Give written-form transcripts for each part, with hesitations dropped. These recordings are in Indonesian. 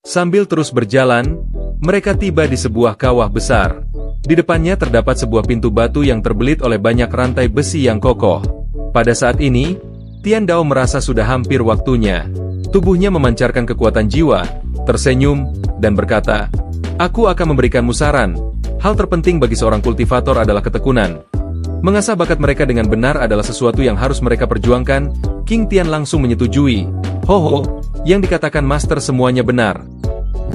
Sambil terus berjalan, mereka tiba di sebuah kawah besar. Di depannya terdapat sebuah pintu batu yang terbelit oleh banyak rantai besi yang kokoh. Pada saat ini, Tian Dao merasa sudah hampir waktunya. Tubuhnya memancarkan kekuatan jiwa, tersenyum, dan berkata, "Aku akan memberikanmu saran. Hal terpenting bagi seorang kultivator adalah ketekunan. Mengasah bakat mereka dengan benar adalah sesuatu yang harus mereka perjuangkan." King Tian langsung menyetujui. "Hoho, yang dikatakan Master semuanya benar."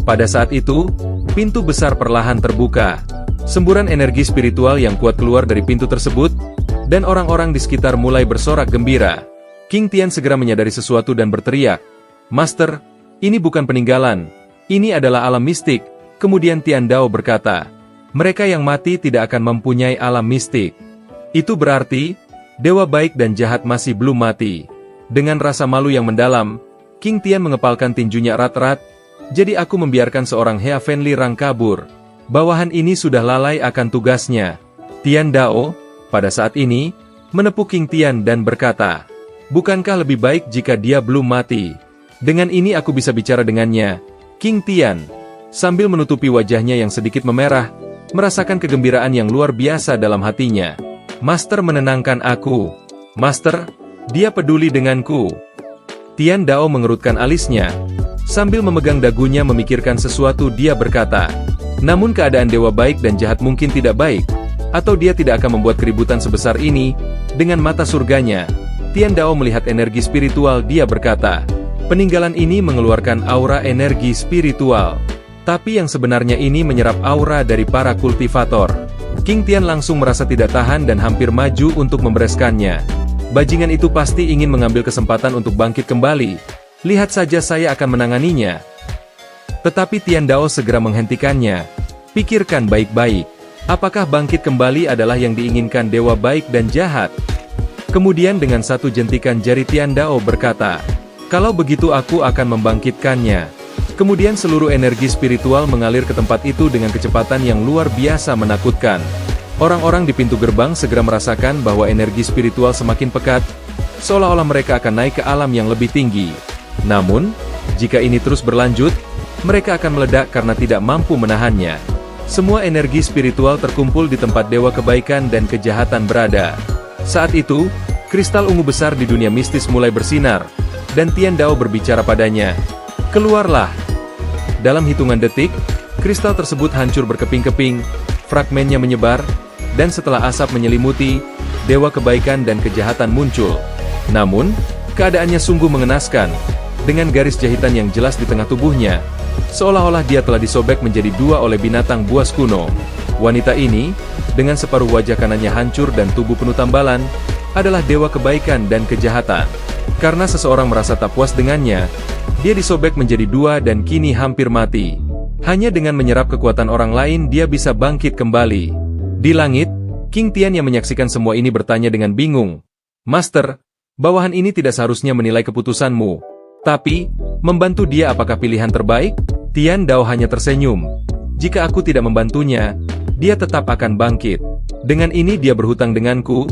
Pada saat itu, pintu besar perlahan terbuka. Semburan energi spiritual yang kuat keluar dari pintu tersebut, dan orang-orang di sekitar mulai bersorak gembira. King Tian segera menyadari sesuatu dan berteriak, "Master, ini bukan peninggalan. Ini adalah alam mistik." Kemudian Tian Dao berkata, "Mereka yang mati tidak akan mempunyai alam mistik. Itu berarti, dewa baik dan jahat masih belum mati." Dengan rasa malu yang mendalam, King Tian mengepalkan tinjunya erat-erat. "Jadi aku membiarkan seorang Heavenly Rank kabur. Bawahan ini sudah lalai akan tugasnya." Tian Dao, pada saat ini, menepuk King Tian dan berkata, "Bukankah lebih baik jika dia belum mati? Dengan ini aku bisa bicara dengannya." King Tian, sambil menutupi wajahnya yang sedikit memerah, merasakan kegembiraan yang luar biasa dalam hatinya. "Master menenangkan aku. Master, dia peduli denganku." Tian Dao mengerutkan alisnya. Sambil memegang dagunya memikirkan sesuatu, dia berkata, "Namun keadaan dewa baik dan jahat mungkin tidak baik, atau dia tidak akan membuat keributan sebesar ini." Dengan mata surganya, Tian Dao melihat energi spiritual. Dia berkata, "Peninggalan ini mengeluarkan aura energi spiritual. Tapi yang sebenarnya ini menyerap aura dari para kultivator." King Tian langsung merasa tidak tahan dan hampir maju untuk membereskannya. "Bajingan itu pasti ingin mengambil kesempatan untuk bangkit kembali. Lihat saja saya akan menanganinya." Tetapi Tian Dao segera menghentikannya. "Pikirkan baik-baik. Apakah bangkit kembali adalah yang diinginkan dewa baik dan jahat?" Kemudian dengan satu jentikan jari Tian Dao berkata, "Kalau begitu aku akan membangkitkannya." Kemudian seluruh energi spiritual mengalir ke tempat itu dengan kecepatan yang luar biasa menakutkan. Orang-orang di pintu gerbang segera merasakan bahwa energi spiritual semakin pekat, seolah-olah mereka akan naik ke alam yang lebih tinggi. Namun, jika ini terus berlanjut, mereka akan meledak karena tidak mampu menahannya. Semua energi spiritual terkumpul di tempat dewa kebaikan dan kejahatan berada. Saat itu, kristal ungu besar di dunia mistis mulai bersinar, dan Tian Dao berbicara padanya, "Keluarlah." Dalam hitungan detik, kristal tersebut hancur berkeping-keping, fragmennya menyebar, dan setelah asap menyelimuti, dewa kebaikan dan kejahatan muncul. Namun, keadaannya sungguh mengenaskan. Dengan garis jahitan yang jelas di tengah tubuhnya, seolah-olah dia telah disobek menjadi dua oleh binatang buas kuno. Wanita ini, dengan separuh wajah kanannya hancur dan tubuh penuh tambalan, adalah dewa kebaikan dan kejahatan. Karena seseorang merasa tak puas dengannya, dia disobek menjadi dua dan kini hampir mati. Hanya dengan menyerap kekuatan orang lain dia bisa bangkit kembali. Di langit, King Tian yang menyaksikan semua ini bertanya dengan bingung, "Master, bawahan ini tidak seharusnya menilai keputusanmu. Tapi, membantu dia apakah pilihan terbaik?" Tian Dao hanya tersenyum. "Jika aku tidak membantunya, dia tetap akan bangkit. Dengan ini dia berhutang denganku,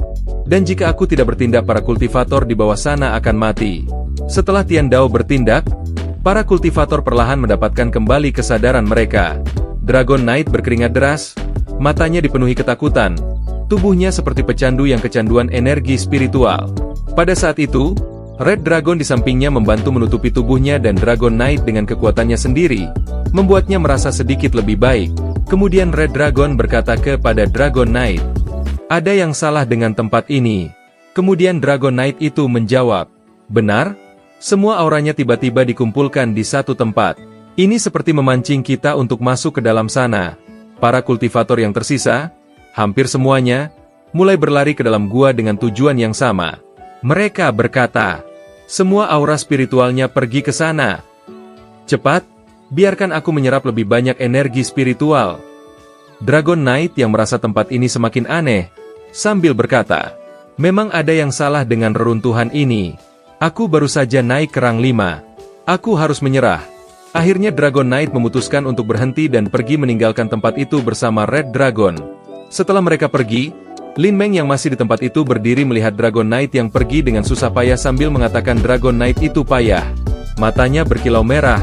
dan jika aku tidak bertindak para kultivator di bawah sana akan mati." Setelah Tian Dao bertindak, para kultivator perlahan mendapatkan kembali kesadaran mereka. Dragon Knight berkeringat deras, matanya dipenuhi ketakutan, tubuhnya seperti pecandu yang kecanduan energi spiritual. Pada saat itu, Red Dragon di sampingnya membantu menutupi tubuhnya dan Dragon Knight dengan kekuatannya sendiri, membuatnya merasa sedikit lebih baik. Kemudian Red Dragon berkata kepada Dragon Knight, "Ada yang salah dengan tempat ini." Kemudian Dragon Knight itu menjawab, "Benar, semua auranya tiba-tiba dikumpulkan di satu tempat. Ini seperti memancing kita untuk masuk ke dalam sana." Para kultivator yang tersisa, hampir semuanya, mulai berlari ke dalam gua dengan tujuan yang sama. Mereka berkata, "Semua aura spiritualnya pergi ke sana. Cepat, biarkan aku menyerap lebih banyak energi spiritual." Dragon Knight yang merasa tempat ini semakin aneh, sambil berkata, "Memang ada yang salah dengan reruntuhan ini. Aku baru saja naik ke rang 5. Aku harus menyerah." Akhirnya Dragon Knight memutuskan untuk berhenti dan pergi meninggalkan tempat itu bersama Red Dragon. Setelah mereka pergi, Lin Meng yang masih di tempat itu berdiri melihat Dragon Knight yang pergi dengan susah payah sambil mengatakan Dragon Knight itu payah. Matanya berkilau merah.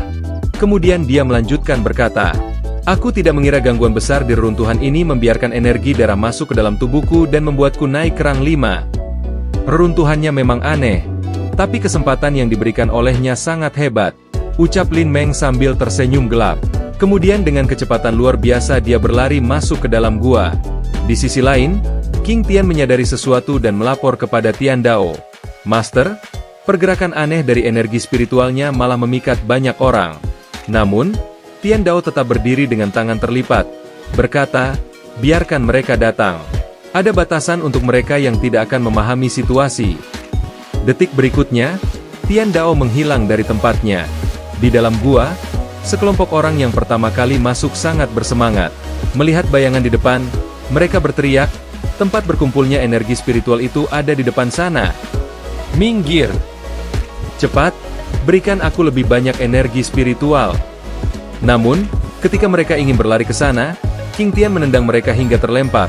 Kemudian dia melanjutkan berkata, "Aku tidak mengira gangguan besar di reruntuhan ini membiarkan energi darah masuk ke dalam tubuhku dan membuatku naik ke rang 5. Reruntuhannya memang aneh, tapi kesempatan yang diberikan olehnya sangat hebat," ucap Lin Meng sambil tersenyum gelap. Kemudian dengan kecepatan luar biasa dia berlari masuk ke dalam gua. Di sisi lain, King Tian menyadari sesuatu dan melapor kepada Tian Dao. "Master, pergerakan aneh dari energi spiritualnya malah memikat banyak orang." Namun, Tian Dao tetap berdiri dengan tangan terlipat, berkata, "Biarkan mereka datang. Ada batasan untuk mereka yang tidak akan memahami situasi." Detik berikutnya, Tian Dao menghilang dari tempatnya. Di dalam gua, sekelompok orang yang pertama kali masuk sangat bersemangat. Melihat bayangan di depan, mereka berteriak, "Tempat berkumpulnya energi spiritual itu ada di depan sana. Minggir! Cepat, berikan aku lebih banyak energi spiritual." Namun, ketika mereka ingin berlari ke sana, King Tian menendang mereka hingga terlempar.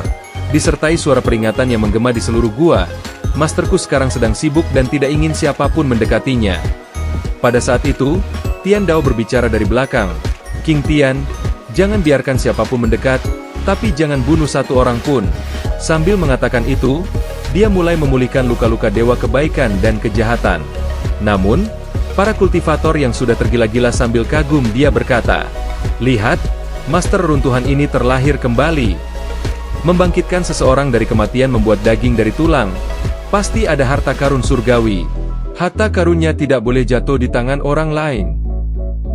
Disertai suara peringatan yang menggema di seluruh gua, "Masterku sekarang sedang sibuk dan tidak ingin siapapun mendekatinya." Pada saat itu, Tian Dao berbicara dari belakang, "King Tian, jangan biarkan siapapun mendekat, tapi jangan bunuh satu orang pun." Sambil mengatakan itu, dia mulai memulihkan luka-luka dewa kebaikan dan kejahatan. Namun, para kultivator yang sudah tergila-gila sambil kagum dia berkata, "Lihat, master runtuhan ini terlahir kembali. Membangkitkan seseorang dari kematian membuat daging dari tulang. Pasti ada harta karun surgawi. Harta karunnya tidak boleh jatuh di tangan orang lain."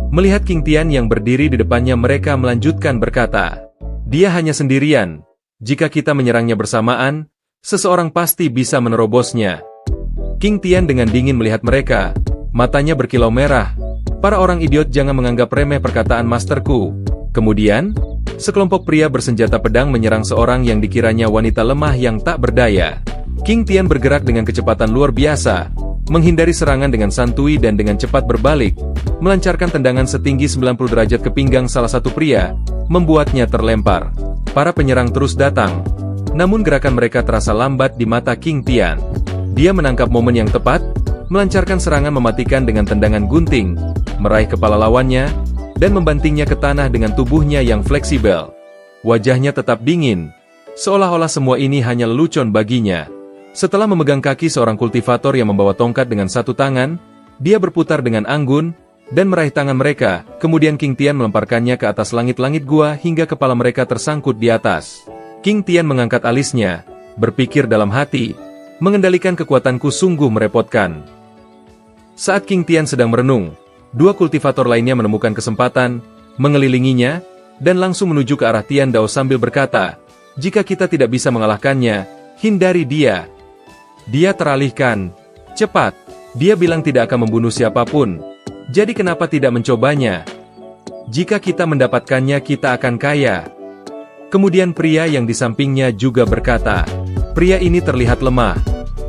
Melihat King Tian yang berdiri di depannya, mereka melanjutkan berkata, "Dia hanya sendirian. Jika kita menyerangnya bersamaan, seseorang pasti bisa menerobosnya." King Tian dengan dingin melihat mereka, matanya berkilau merah. "Para orang idiot, jangan menganggap remeh perkataan masterku." Kemudian, sekelompok pria bersenjata pedang menyerang seorang yang dikiranya wanita lemah yang tak berdaya. King Tian bergerak dengan kecepatan luar biasa, menghindari serangan dengan santuy dan dengan cepat berbalik, melancarkan tendangan setinggi 90 derajat ke pinggang salah satu pria, membuatnya terlempar. Para penyerang terus datang, namun gerakan mereka terasa lambat di mata King Tian. Dia menangkap momen yang tepat, melancarkan serangan mematikan dengan tendangan gunting, meraih kepala lawannya, dan membantingnya ke tanah dengan tubuhnya yang fleksibel. Wajahnya tetap dingin, seolah-olah semua ini hanya lelucon baginya. Setelah memegang kaki seorang kultivator yang membawa tongkat dengan satu tangan, dia berputar dengan anggun, dan meraih tangan mereka. Kemudian King Tian melemparkannya ke atas langit-langit gua hingga kepala mereka tersangkut di atas. King Tian mengangkat alisnya, berpikir dalam hati, "Mengendalikan kekuatanku sungguh merepotkan." Saat King Tian sedang merenung, dua kultivator lainnya menemukan kesempatan, mengelilinginya, dan langsung menuju ke arah Tian Dao sambil berkata, "Jika kita tidak bisa mengalahkannya, hindari dia. Dia teralihkan. Cepat, dia bilang tidak akan membunuh siapapun. Jadi kenapa tidak mencobanya? Jika kita mendapatkannya kita akan kaya." Kemudian pria yang di sampingnya juga berkata, "Pria ini terlihat lemah.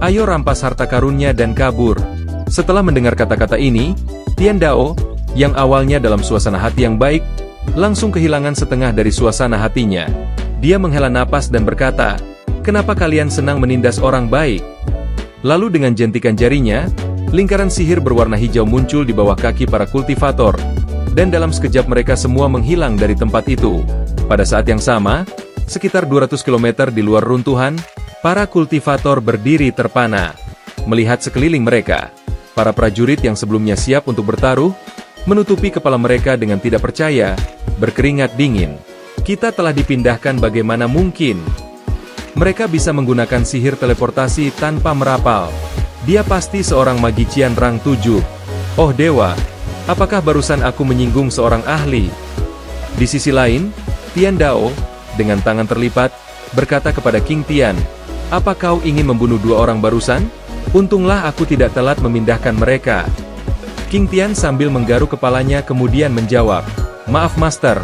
Ayo rampas harta karunnya dan kabur." Setelah mendengar kata-kata ini, Tian Dao, yang awalnya dalam suasana hati yang baik, langsung kehilangan setengah dari suasana hatinya. Dia menghela napas dan berkata, "Kenapa kalian senang menindas orang baik?" Lalu dengan jentikan jarinya, lingkaran sihir berwarna hijau muncul di bawah kaki para kultivator, dan dalam sekejap mereka semua menghilang dari tempat itu. Pada saat yang sama, sekitar 200 km di luar runtuhan, para kultivator berdiri terpana. Melihat sekeliling mereka, para prajurit yang sebelumnya siap untuk bertaruh, menutupi kepala mereka dengan tidak percaya, berkeringat dingin. "Kita telah dipindahkan, bagaimana mungkin? Mereka bisa menggunakan sihir teleportasi tanpa merapal. Dia pasti seorang magician rang 7. Oh dewa, apakah barusan aku menyinggung seorang ahli?" Di sisi lain, Tian Dao, dengan tangan terlipat, berkata kepada King Tian, "Apa kau ingin membunuh dua orang barusan? Untunglah aku tidak telat memindahkan mereka." King Tian sambil menggaruk kepalanya kemudian menjawab, "Maaf master,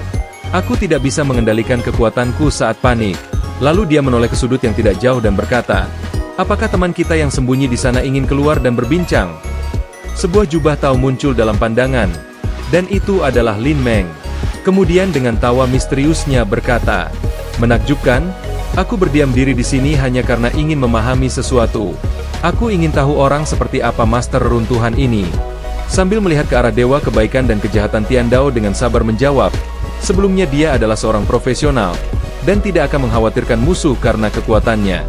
aku tidak bisa mengendalikan kekuatanku saat panik." Lalu dia menoleh ke sudut yang tidak jauh dan berkata, "Apakah teman kita yang sembunyi di sana ingin keluar dan berbincang?" Sebuah jubah tahu muncul dalam pandangan, dan itu adalah Lin Meng. Kemudian dengan tawa misteriusnya berkata, "Menakjubkan, aku berdiam diri di sini hanya karena ingin memahami sesuatu. Aku ingin tahu orang seperti apa master runtuhan ini. Sambil melihat ke arah Dewa Kebaikan dan Kejahatan, Tian Dao dengan sabar menjawab, sebelumnya dia adalah seorang profesional, dan tidak akan mengkhawatirkan musuh karena kekuatannya.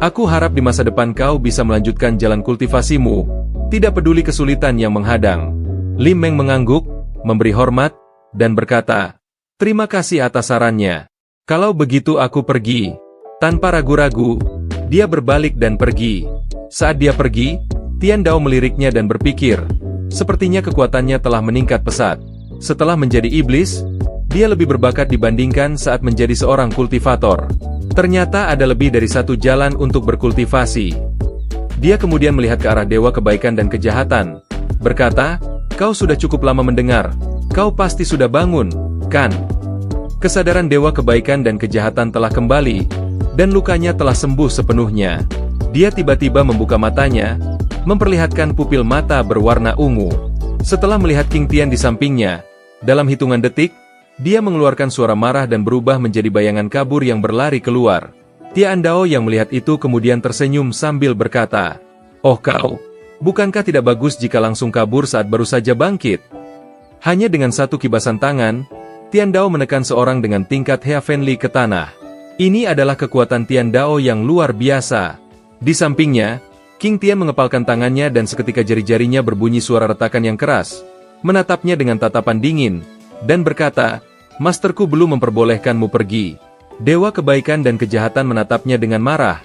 Aku harap di masa depan kau bisa melanjutkan jalan kultivasimu, tidak peduli kesulitan yang menghadang. Lim Meng mengangguk, memberi hormat, dan berkata, terima kasih atas sarannya. Kalau begitu aku pergi. Tanpa ragu-ragu, dia berbalik dan pergi. Saat dia pergi, Tian Dao meliriknya dan berpikir, sepertinya kekuatannya telah meningkat pesat. Setelah menjadi iblis, dia lebih berbakat dibandingkan saat menjadi seorang kultivator. Ternyata ada lebih dari satu jalan untuk berkultivasi. Dia kemudian melihat ke arah Dewa Kebaikan dan Kejahatan, berkata, kau sudah cukup lama mendengar, kau pasti sudah bangun, kan? Kesadaran Dewa Kebaikan dan Kejahatan telah kembali, dan lukanya telah sembuh sepenuhnya. Dia tiba-tiba membuka matanya, memperlihatkan pupil mata berwarna ungu. Setelah melihat King Tian di sampingnya, dalam hitungan detik, dia mengeluarkan suara marah dan berubah menjadi bayangan kabur yang berlari keluar. Tian Dao yang melihat itu kemudian tersenyum sambil berkata, oh kau, bukankah tidak bagus jika langsung kabur saat baru saja bangkit? Hanya dengan satu kibasan tangan, Tian Dao menekan seorang dengan tingkat Heavenly ke tanah. Ini adalah kekuatan Tian Dao yang luar biasa. Di sampingnya, King Tian mengepalkan tangannya dan seketika jari-jarinya berbunyi suara retakan yang keras, menatapnya dengan tatapan dingin, dan berkata, Masterku belum memperbolehkanmu pergi. Dewa Kebaikan dan Kejahatan menatapnya dengan marah,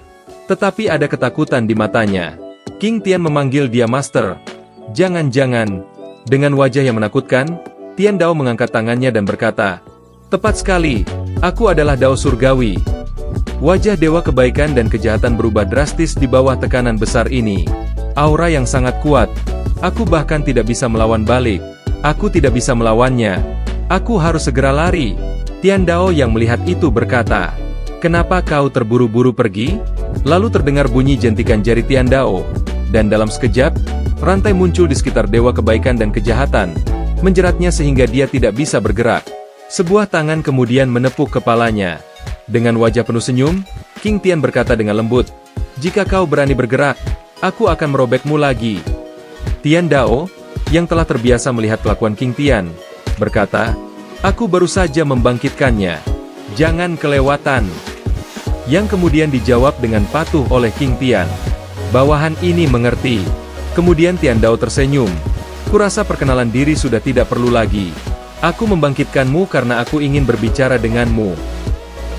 tetapi ada ketakutan di matanya. King Tian memanggil dia Master. Jangan-jangan. Dengan wajah yang menakutkan, Tian Dao mengangkat tangannya dan berkata, tepat sekali, aku adalah Dao Surgawi. Wajah Dewa Kebaikan dan Kejahatan berubah drastis di bawah tekanan besar ini. Aura yang sangat kuat. Aku bahkan tidak bisa melawan balik. Aku tidak bisa melawannya. Aku harus segera lari. Tian Dao yang melihat itu berkata, kenapa kau terburu-buru pergi? Lalu terdengar bunyi jentikan jari Tian Dao. Dan dalam sekejap, rantai muncul di sekitar Dewa Kebaikan dan Kejahatan, menjeratnya sehingga dia tidak bisa bergerak. Sebuah tangan kemudian menepuk kepalanya. Dengan wajah penuh senyum, King Tian berkata dengan lembut, jika kau berani bergerak, aku akan merobekmu lagi. Tian Dao, yang telah terbiasa melihat kelakuan King Tian, berkata, aku baru saja membangkitkannya. Jangan kelewatan. Yang kemudian dijawab dengan patuh oleh King Tian. Bawahan ini mengerti. Kemudian Tian Dao tersenyum. Kurasa perkenalan diri sudah tidak perlu lagi. Aku membangkitkanmu karena aku ingin berbicara denganmu.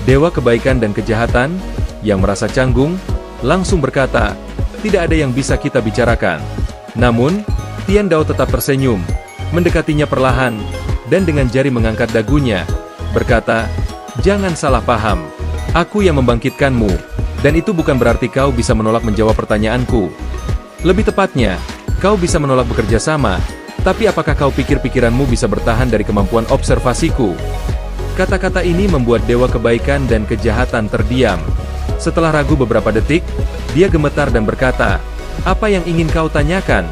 Dewa Kebaikan dan Kejahatan, yang merasa canggung, langsung berkata, tidak ada yang bisa kita bicarakan. Namun, Tian Dao tetap tersenyum, mendekatinya perlahan, dan dengan jari mengangkat dagunya, berkata, jangan salah paham, aku yang membangkitkanmu, dan itu bukan berarti kau bisa menolak menjawab pertanyaanku. Lebih tepatnya, kau bisa menolak bekerja sama, tapi apakah kau pikir pikiranmu bisa bertahan dari kemampuan observasiku? Kata-kata ini membuat Dewa Kebaikan dan Kejahatan terdiam. Setelah ragu beberapa detik, dia gemetar dan berkata, apa yang ingin kau tanyakan?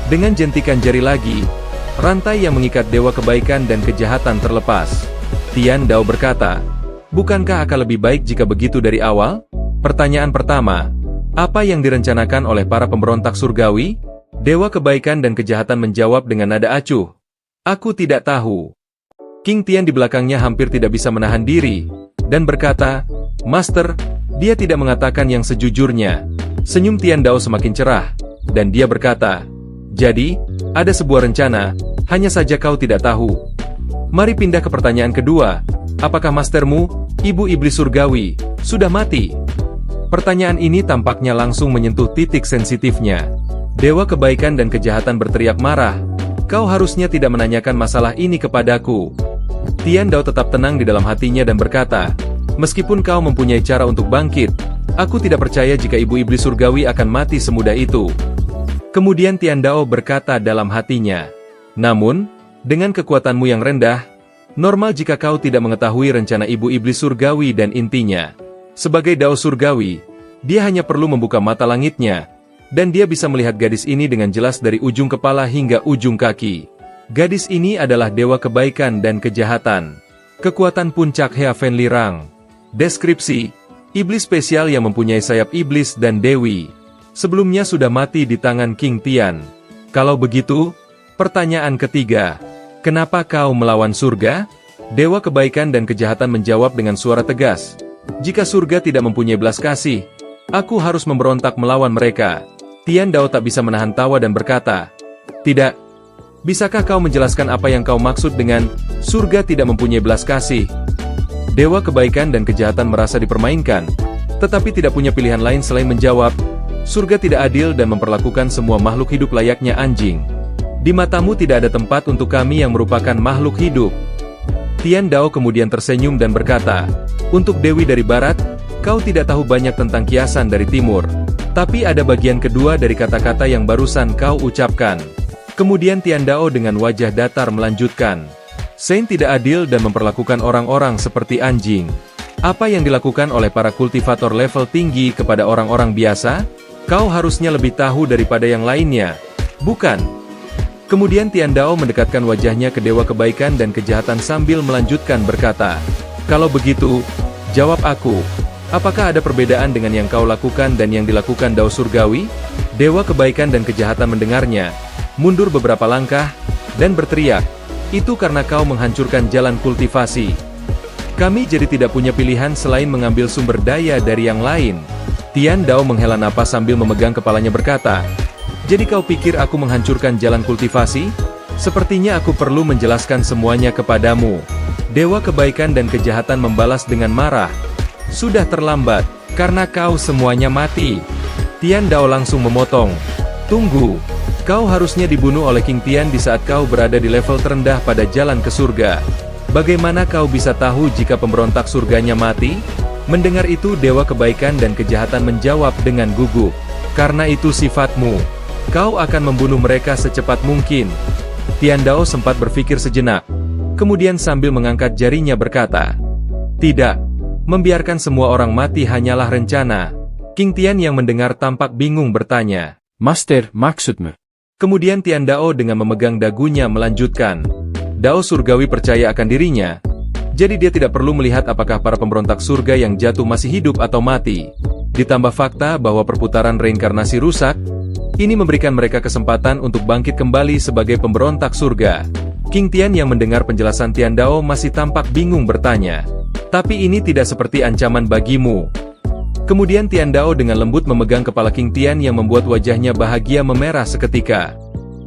Dengan jentikan jari lagi, rantai yang mengikat Dewa Kebaikan dan Kejahatan terlepas. Tian Dao berkata, bukankah akan lebih baik jika begitu dari awal? Pertanyaan pertama, apa yang direncanakan oleh para pemberontak surgawi? Dewa Kebaikan dan Kejahatan menjawab dengan nada acuh. Aku tidak tahu. King Tian di belakangnya hampir tidak bisa menahan diri, dan berkata, Master, dia tidak mengatakan yang sejujurnya. Senyum Tian Dao semakin cerah, dan dia berkata, jadi, ada sebuah rencana, hanya saja kau tidak tahu. Mari pindah ke pertanyaan kedua, apakah mastermu, Ibu Iblis Surgawi, sudah mati? Pertanyaan ini tampaknya langsung menyentuh titik sensitifnya. Dewa Kebaikan dan Kejahatan berteriak marah, kau harusnya tidak menanyakan masalah ini kepadaku. Tian Dao tetap tenang di dalam hatinya dan berkata, meskipun kau mempunyai cara untuk bangkit, aku tidak percaya jika Ibu Iblis Surgawi akan mati semudah itu. Kemudian Tian Dao berkata dalam hatinya, namun, dengan kekuatanmu yang rendah, normal jika kau tidak mengetahui rencana Ibu Iblis Surgawi dan intinya. Sebagai Dao Surgawi, dia hanya perlu membuka mata langitnya, dan dia bisa melihat gadis ini dengan jelas dari ujung kepala hingga ujung kaki. Gadis ini adalah Dewa Kebaikan dan Kejahatan. Kekuatan puncak Heavenly Rang. Deskripsi, iblis spesial yang mempunyai sayap iblis dan dewi. Sebelumnya sudah mati di tangan King Tian. Kalau begitu, Pertanyaan ketiga, kenapa kau melawan surga? Dewa kebaikan dan kejahatan menjawab dengan suara tegas. Jika surga tidak mempunyai belas kasih, aku harus memberontak melawan mereka. Tian Dao tak bisa menahan tawa dan berkata, tidak. Bisakah kau menjelaskan apa yang kau maksud dengan surga tidak mempunyai belas kasih? Dewa kebaikan dan kejahatan merasa dipermainkan, tetapi tidak punya pilihan lain selain menjawab, surga tidak adil dan memperlakukan semua makhluk hidup layaknya anjing. Di matamu tidak ada tempat untuk kami yang merupakan makhluk hidup. Tian Dao kemudian tersenyum dan berkata, untuk Dewi dari Barat, kau tidak tahu banyak tentang kiasan dari Timur. Tapi ada bagian kedua dari kata-kata yang barusan kau ucapkan. Kemudian Tian Dao dengan wajah datar melanjutkan, Saint tidak adil dan memperlakukan orang-orang seperti anjing. Apa yang dilakukan oleh para kultivator level tinggi kepada orang-orang biasa? Kau harusnya lebih tahu daripada yang lainnya, bukan? Kemudian Tian Dao mendekatkan wajahnya ke Dewa Kebaikan dan Kejahatan sambil melanjutkan berkata, kalau begitu, jawab aku, apakah ada perbedaan dengan yang kau lakukan dan yang dilakukan Dao Surgawi? Dewa Kebaikan dan Kejahatan mendengarnya, mundur beberapa langkah, dan berteriak, itu karena kau menghancurkan jalan kultivasi. Kami jadi tidak punya pilihan selain mengambil sumber daya dari yang lain. Tian Dao menghela napas sambil memegang kepalanya berkata, jadi kau pikir aku menghancurkan jalan kultivasi? Sepertinya aku perlu menjelaskan semuanya kepadamu. Dewa Kebaikan dan Kejahatan membalas dengan marah. Sudah terlambat, karena kau semuanya mati. Tian Dao langsung memotong. Tunggu, kau harusnya dibunuh oleh King Tian di saat kau berada di level terendah pada jalan ke surga. Bagaimana kau bisa tahu jika pemberontak surganya mati? Mendengar itu Dewa Kebaikan dan Kejahatan menjawab dengan gugup. Karena itu sifatmu. Kau akan membunuh mereka secepat mungkin. Tian Dao sempat berpikir sejenak. Kemudian sambil mengangkat jarinya berkata, tidak. Membiarkan semua orang mati hanyalah rencana. King Tian yang mendengar tampak bingung bertanya, Master, maksudmu? Kemudian Tian Dao dengan memegang dagunya melanjutkan, Dao Surgawi percaya akan dirinya, jadi dia tidak perlu melihat apakah para pemberontak surga yang jatuh masih hidup atau mati. Ditambah fakta bahwa perputaran reinkarnasi rusak, ini memberikan mereka kesempatan untuk bangkit kembali sebagai pemberontak surga. King Tian yang mendengar penjelasan Tian Dao masih tampak bingung bertanya, tapi ini tidak seperti ancaman bagimu. Kemudian Tian Dao dengan lembut memegang kepala King Tian yang membuat wajahnya bahagia memerah seketika.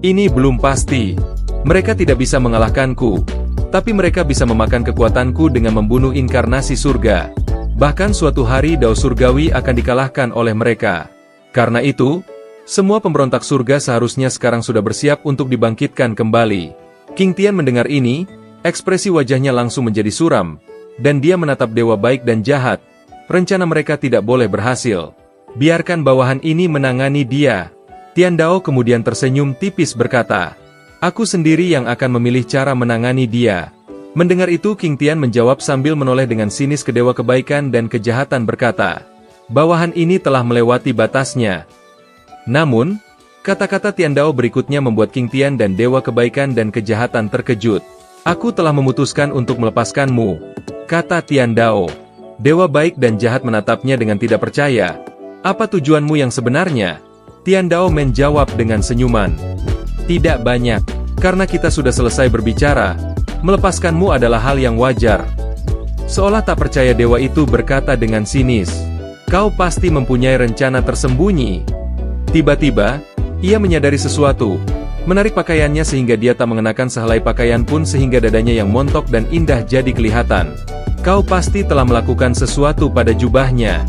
Ini belum pasti. Mereka tidak bisa mengalahkanku. Tapi mereka bisa memakan kekuatanku dengan membunuh inkarnasi surga. Bahkan suatu hari Dao Surgawi akan dikalahkan oleh mereka. Karena itu, semua pemberontak surga seharusnya sekarang sudah bersiap untuk dibangkitkan kembali. King Tian mendengar ini, ekspresi wajahnya langsung menjadi suram. Dan dia menatap dewa baik dan jahat. Rencana mereka tidak boleh berhasil. Biarkan bawahan ini menangani dia. Tian Dao kemudian tersenyum tipis berkata, aku sendiri yang akan memilih cara menangani dia. Mendengar itu King Tian menjawab sambil menoleh dengan sinis ke Dewa Kebaikan dan Kejahatan berkata, bawahan ini telah melewati batasnya. Namun, kata-kata Tian Dao berikutnya membuat King Tian dan Dewa Kebaikan dan Kejahatan terkejut. Aku telah memutuskan untuk melepaskanmu, kata Tian Dao. Dewa baik dan jahat menatapnya dengan tidak percaya. Apa tujuanmu yang sebenarnya? Tian Dao menjawab dengan senyuman. Tidak banyak, karena kita sudah selesai berbicara. Melepaskanmu adalah hal yang wajar. Seolah tak percaya dewa itu berkata dengan sinis. Kau pasti mempunyai rencana tersembunyi. Tiba-tiba, ia menyadari sesuatu. Menarik pakaiannya sehingga dia tak mengenakan sehelai pakaian pun sehingga dadanya yang montok dan indah jadi kelihatan. Kau pasti telah melakukan sesuatu pada jubahnya.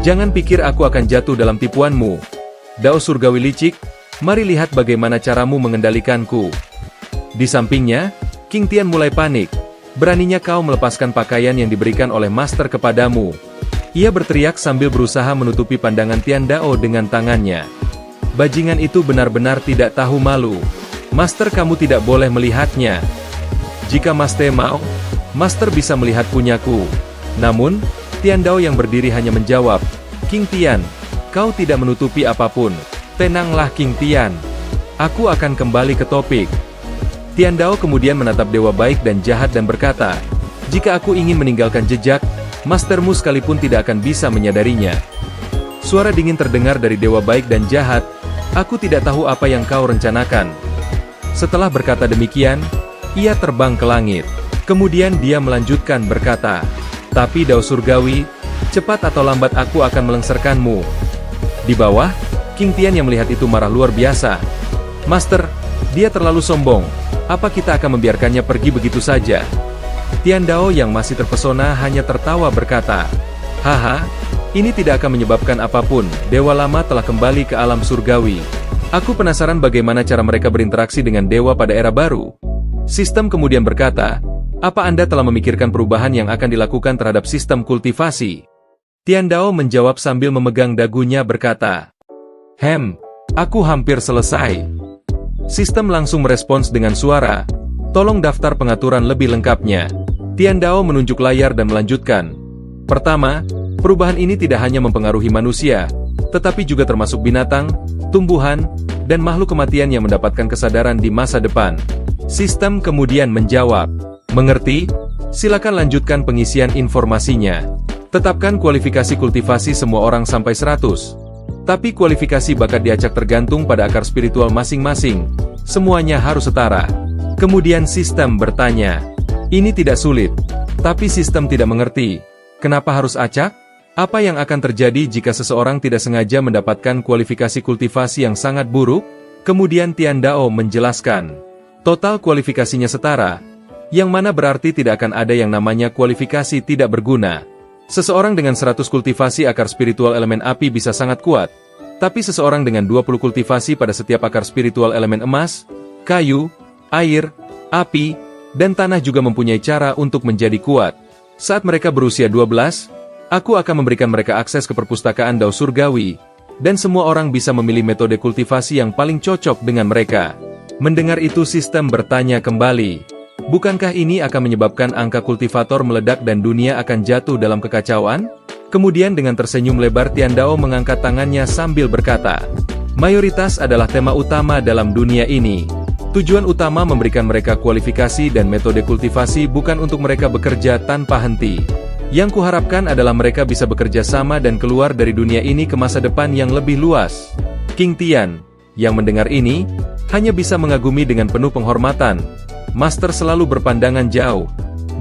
Jangan pikir aku akan jatuh dalam tipuanmu. Dao Surgawi licik, mari lihat bagaimana caramu mengendalikanku. Di sampingnya, King Tian mulai panik. Beraninya kau melepaskan pakaian yang diberikan oleh Master kepadamu. Ia berteriak sambil berusaha menutupi pandangan Tian Dao dengan tangannya. Bajingan itu benar-benar tidak tahu malu. Master, kamu tidak boleh melihatnya. Jika Master mau, Master bisa melihat punyaku. Namun, Tian Dao yang berdiri hanya menjawab, King Tian, kau tidak menutupi apapun. Tenanglah King Tian. Aku akan kembali ke topik. Tian Dao kemudian menatap dewa baik dan jahat dan berkata, jika aku ingin meninggalkan jejak, Mastermu sekalipun tidak akan bisa menyadarinya. Suara dingin terdengar dari dewa baik dan jahat, aku tidak tahu apa yang kau rencanakan. Setelah berkata demikian, ia terbang ke langit. Kemudian dia melanjutkan berkata, "Tapi Dao Surgawi, cepat atau lambat aku akan melengsarkanmu." Di bawah, King Tian yang melihat itu marah luar biasa. "Master, dia terlalu sombong. Apa kita akan membiarkannya pergi begitu saja?" Tian Dao yang masih terpesona hanya tertawa berkata, "Haha, ini tidak akan menyebabkan apapun. Dewa lama telah kembali ke alam surgawi. Aku penasaran bagaimana cara mereka berinteraksi dengan dewa pada era baru." Sistem kemudian berkata, "Apa Anda telah memikirkan perubahan yang akan dilakukan terhadap sistem kultivasi?" Tian Dao menjawab sambil memegang dagunya berkata, Aku hampir selesai." Sistem langsung merespons dengan suara, "Tolong daftar pengaturan lebih lengkapnya." Tian Dao menunjuk layar dan melanjutkan. Pertama, perubahan ini tidak hanya mempengaruhi manusia, tetapi juga termasuk binatang, tumbuhan, dan makhluk kematian yang mendapatkan kesadaran di masa depan. Sistem kemudian menjawab, "Mengerti? Silakan lanjutkan pengisian informasinya. Tetapkan kualifikasi kultivasi semua orang sampai 100. Tapi kualifikasi bakat diacak tergantung pada akar spiritual masing-masing. Semuanya harus setara." Kemudian sistem bertanya, "Ini tidak sulit, tapi sistem tidak mengerti. Kenapa harus acak? Apa yang akan terjadi jika seseorang tidak sengaja mendapatkan kualifikasi kultivasi yang sangat buruk?" Kemudian Tian Dao menjelaskan, "Total kualifikasinya setara, yang mana berarti tidak akan ada yang namanya kualifikasi tidak berguna. Seseorang dengan 100 kultivasi akar spiritual elemen api bisa sangat kuat, tapi seseorang dengan 20 kultivasi pada setiap akar spiritual elemen emas, kayu, air, api, dan tanah juga mempunyai cara untuk menjadi kuat. Saat mereka berusia 12, aku akan memberikan mereka akses ke perpustakaan Dao Surgawi, dan semua orang bisa memilih metode kultivasi yang paling cocok dengan mereka." Mendengar itu sistem bertanya kembali, "Bukankah ini akan menyebabkan angka kultivator meledak dan dunia akan jatuh dalam kekacauan?" Kemudian dengan tersenyum lebar Tian Dao mengangkat tangannya sambil berkata, "Mayoritas adalah tema utama dalam dunia ini. Tujuan utama memberikan mereka kualifikasi dan metode kultivasi bukan untuk mereka bekerja tanpa henti. Yang kuharapkan adalah mereka bisa bekerja sama dan keluar dari dunia ini ke masa depan yang lebih luas." King Tian, yang mendengar ini, hanya bisa mengagumi dengan penuh penghormatan. Master selalu berpandangan jauh.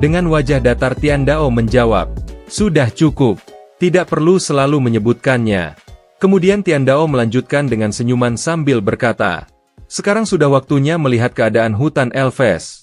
Dengan wajah datar Tian Dao menjawab, "Sudah cukup. Tidak perlu selalu menyebutkannya." Kemudian Tian Dao melanjutkan dengan senyuman sambil berkata, "Sekarang sudah waktunya melihat keadaan hutan Elves."